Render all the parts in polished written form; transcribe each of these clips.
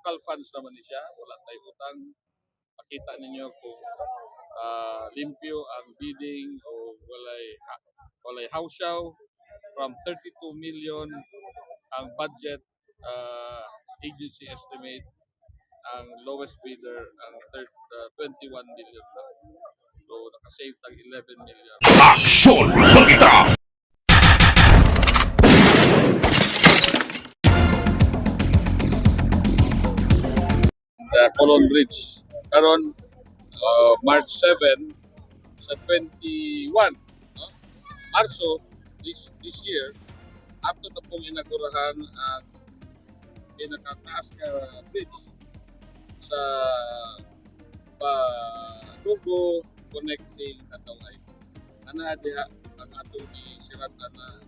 local funds naman ni siya, wala tayong utang. Makita ninyo kung limpyo ang bidding o walay hawsyaw. From 32 million ang budget, agency estimate, ang lowest bidder ang 21 million lang. So nakasave tag 11 million. Action! Balita! The Colon Bridge. Karon March 7 sa 21, no? Marso this year, after na pong inagurahan ang pinakataas ka bridge sa Lugo connecting Kataway. Ana diha ang atong isiratan na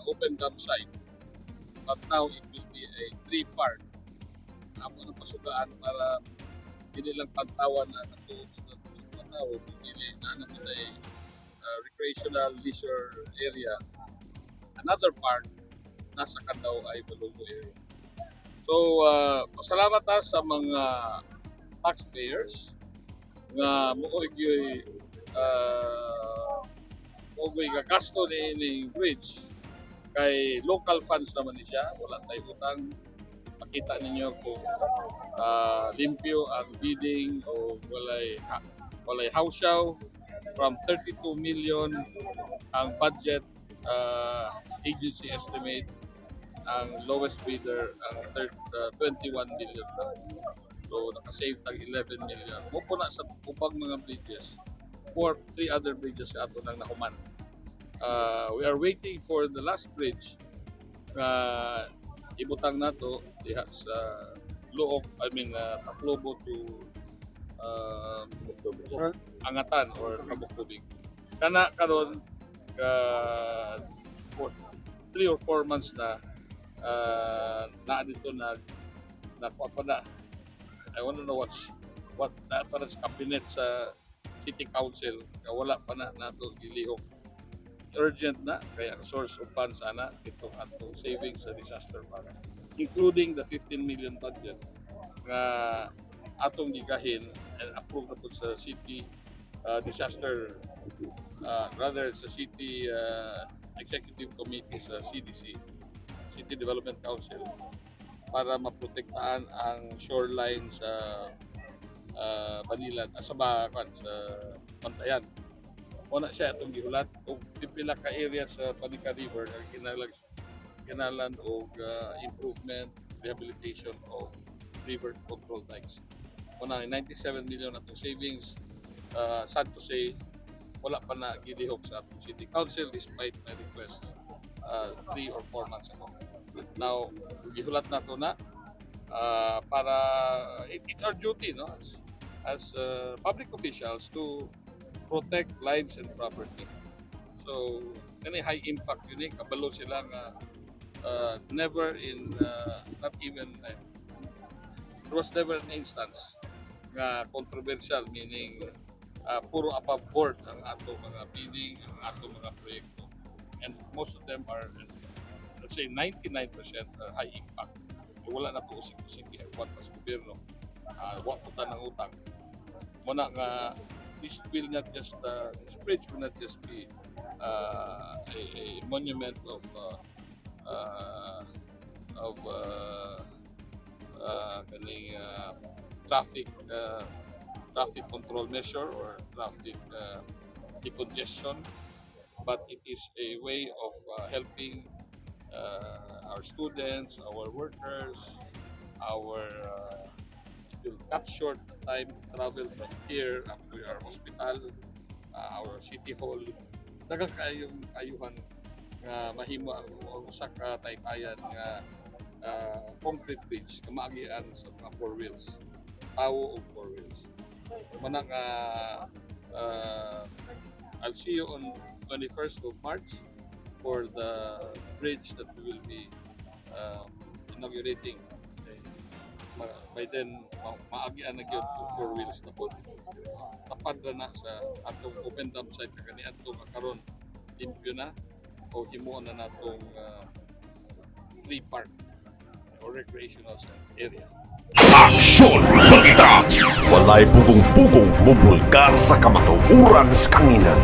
open dam site. But now it will be a 3-part. Ako na pasugaan para hindi lang pantawan na natuon sa tao, hindi na recreational leisure area. Another part nasa Kandaw ay Balugo area. So, pasalamat ta sa mga taxpayers nga muoy gagasto ni bridge kay local funds naman ni siya, wala tayong utang. Makita ninyo kung limpyo ang bidding o walay hawsyaw. From 32 million ang budget, agency estimate, ang lowest bidder ang 21 million lang. So nakasave tag 11 million. Mupo na sa ubang mga bridges. 3 other bridges sa ato nang nahuman. We are waiting for the last bridge na ibutang nato diha sa Tacloban to Angatan or Kabuk-Tubig. Kana karon for 3 or 4 months na dito nakuha na. I want to know what para sa cabinet sa City Council wala pa na nato gilihok. Urgent na kaya source of funds ana itong atong savings sa disaster fund, including the 15 million budget nga atong gigahin and approved na po sa city disaster sa city executive committee sa CDC, City Development Council, para maprotektahan ang shoreline sa Banilan sa Pantayan. Una siya itong gihulat o pipila ka area sa Panica River ang kinalan og improvement, rehabilitation of river control dikes. Una 97 million atong savings. Sad to say, wala pa na gilihok sa atong City Council despite my request 3 or 4 months ago. Now, gihulat na ito na para it's our duty, no, as public officials to protect lives and property. So, kani high impact yun kabalo sila nga never in not even there was never an instance nga controversial, meaning puro above board ang ato mga bidding, ang ato mga proyekto, and most of them are, let's say 99% are high impact. Wala na po usik-usik what as gobyerno, what po ng utang muna nga. This bridge will not just be a monument of traffic control measure or traffic decongestion, but it is a way of helping our students, our workers, it will cut short the time travel from here up to our hospital, our city hall. Daghang ayuhan nga mahimo ang usa ka taytayan nga concrete bridge nga maagian sa mga 4 wheels, tawo og 4 wheels. Muna nga I'll see you on 21st of March for the bridge that we will be inaugurating. By then, maagian na gyud kung 4 wheels na po. Tapad na sa atong open dam site na kaniya ito makaroon limpyo na o himuon na natong 3-part or or recreational area. Aksyon Balita! Walay pugong-pugong mubulgar sa kamatuuran sa kanginan.